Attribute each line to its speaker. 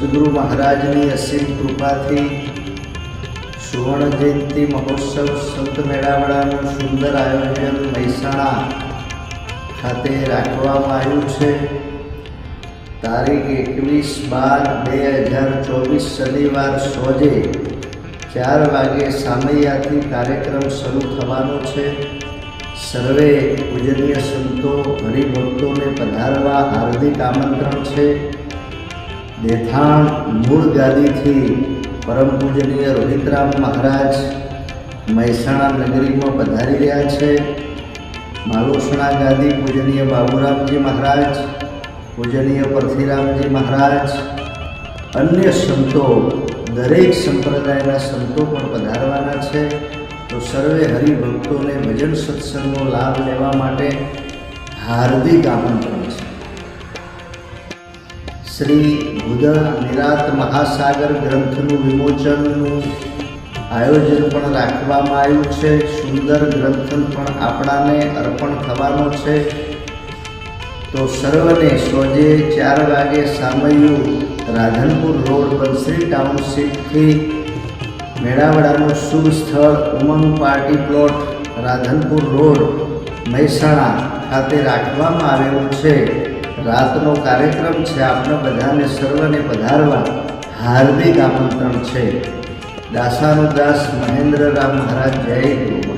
Speaker 1: સદગુરુ મહારાજની અસીમ કૃપાથી સુવર્ણ જયંતિ મહોત્સવ સંત મેળાવડાનું સુંદર આયોજન મહેસાણા ખાતે રાખવામાં આવ્યું છે। તારીખ 21/12/2024 શનિવાર સોજે 4 વાગે સામૈયાથી કાર્યક્રમ શરૂ થવાનો છે। સર્વે પૂજનીય સંતો હરિભક્તોને પધારવા હાર્દિક આમંત્રણ છે। દેથાણ મૂળ ગાદીથી પરમ પૂજનીય રોહિતરામ મહારાજ મહેસાણા નગરીમાં પધારી રહ્યા છે। માલોસણા ગાદી પૂજનીય બાબુરામજી મહારાજ, પૂજનીય પરથીરામજી મહારાજ, અન્ય સંતો, દરેક સંપ્રદાયના સંતો પણ પધારવાના છે। તો સર્વે હરિભક્તોને ભજન સત્સંગનો લાભ લેવા માટે હાર્દિક આમંત્રણ છે। શ્રી ભૂદળ નિરાત મહાસાગર ગ્રંથનું વિમોચનનું આયોજન પણ રાખવામાં આવ્યું છે। સુંદર ગ્રંથ પણ આપણાને અર્પણ થવાનો છે। તો સર્વને સોજે 4 વાગે સામૈયું રાધનપુર રોડ બંસરી ટાઉનશીપથી મેળાવડાનું શુભ સ્થળ Umang party plot Radhanpur road Mehsana ખાતે રાખવામાં આવેલું છે। રાતનો કાર્યક્રમ છે। આપણા બધાને સર્વને પધારવા હાર્દિક આમંત્રણ છે। દાસાનુદાસ મહેન્દ્રરામ મહારાજ, જય ગુરુ।